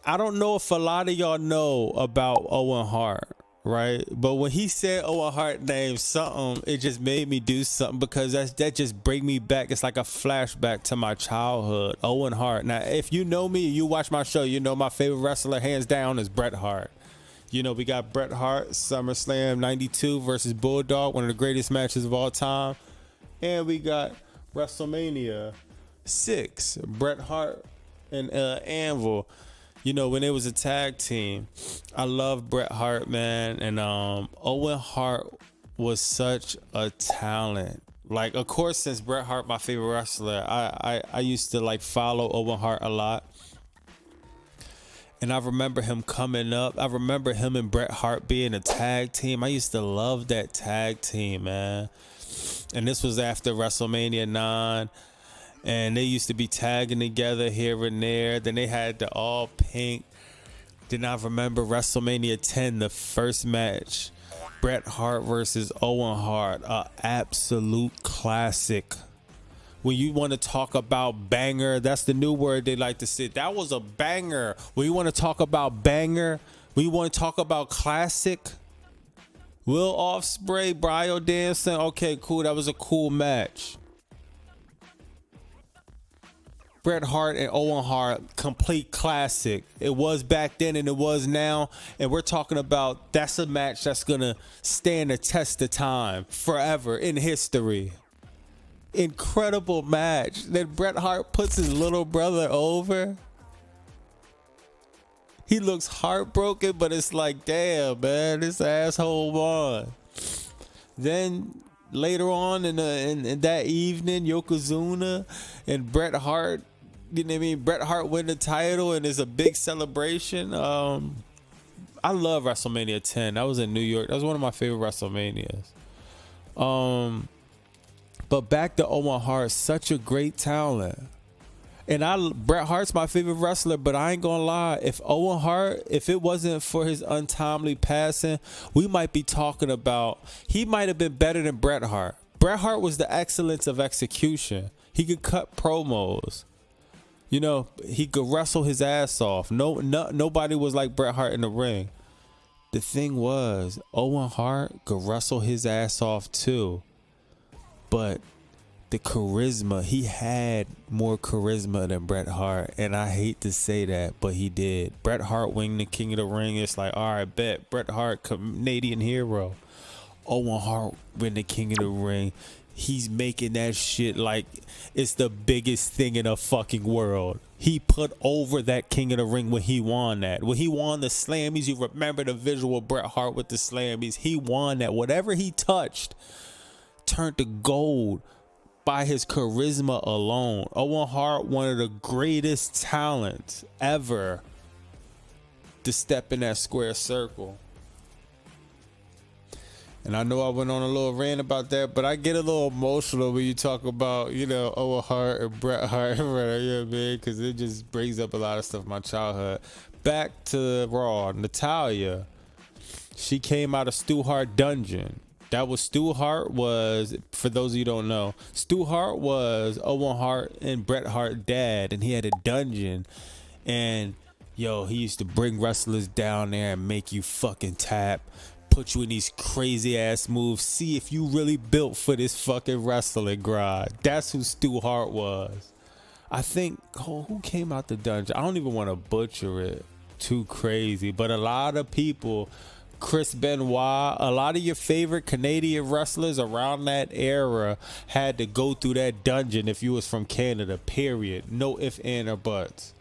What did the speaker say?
I don't know if a lot of y'all know about Owen Hart, right? But when he said Owen Hart name something, it just made me do something because that just bring me back. It's like a flashback to my childhood. Owen Hart. Now, if you know me, you watch my show, you know my favorite wrestler hands down is Bret Hart. You know, we got Bret Hart, SummerSlam 92 versus Bulldog, one of the greatest matches of all time. And we got WrestleMania 6, Bret Hart and Anvil. You know, when it was a tag team. I love Bret Hart, man. And Owen Hart was such a talent. Like, of course, since Bret Hart, my favorite wrestler, I used to like follow Owen Hart a lot. And I remember him coming up. I remember him and Bret Hart being a tag team. I used to love that tag team, man. And this was after WrestleMania 9. And they used to be tagging together here and there. Then they had the all pink. Then I remember WrestleMania 10, the first match. Bret Hart versus Owen Hart. An absolute classic. When you want to talk about banger, that's the new word they like to say. That was a banger. When you want to talk about banger, when you want to talk about classic, Will Ospreay, Bryan Danielson. Okay, cool. That was a cool match. Bret Hart and Owen Hart, complete classic. It was back then and it was now. And we're talking about that's a match that's going to stand the test of time forever in history. Incredible match. Then Bret Hart puts his little brother over. He looks heartbroken, but it's like, damn, man, this asshole won. Then later on in that evening, Yokozuna and Bret Hart, you know what I mean? Bret Hart win the title and it's a big celebration. I love WrestleMania 10. That was in New York. That was one of my favorite WrestleManias. But back to Owen Hart, such a great talent. And Bret Hart's my favorite wrestler, but I ain't gonna lie. If Owen Hart, if it wasn't for his untimely passing, we might be talking about, he might have been better than Bret Hart. Bret Hart was the excellence of execution. He could cut promos. You know, he could wrestle his ass off. Nobody was like Bret Hart in the ring. The thing was, Owen Hart could wrestle his ass off too. But the charisma, he had more charisma than Bret Hart. And I hate to say that, but he did. Bret Hart winning the King of the Ring. It's like, all right, bet. Bret Hart, Canadian hero. Owen Hart win the King of the Ring. He's making that shit like it's the biggest thing in the fucking world. He put over that King of the Ring when he won that. When he won the Slammies, you remember the visual Bret Hart with the Slammies. He won that. Whatever he touched turned to gold by his charisma alone. Owen Hart, one of the greatest talents ever to step in that square circle. And I know I went on a little rant about that, but I get a little emotional when you talk about, you know, Owen Hart and Bret Hart, right? You know what I mean? Because it just brings up a lot of stuff in my childhood. Back to Raw, Natalya. She came out of Stu Hart dungeon. That was Stu Hart was, for those of you who don't know, Stu Hart was Owen Hart and Bret Hart dad, and he had a dungeon. And, yo, he used to bring wrestlers down there and make you fucking tap, put you in these crazy ass moves, see if you really built for this fucking wrestling grind. That's who Stu Hart was. I think, who came out the dungeon? I don't even want to butcher it too crazy, but a lot of people, Chris Benoit, a lot of your favorite Canadian wrestlers around that era had to go through that dungeon if you was from Canada, period. No ifs, ands, or buts.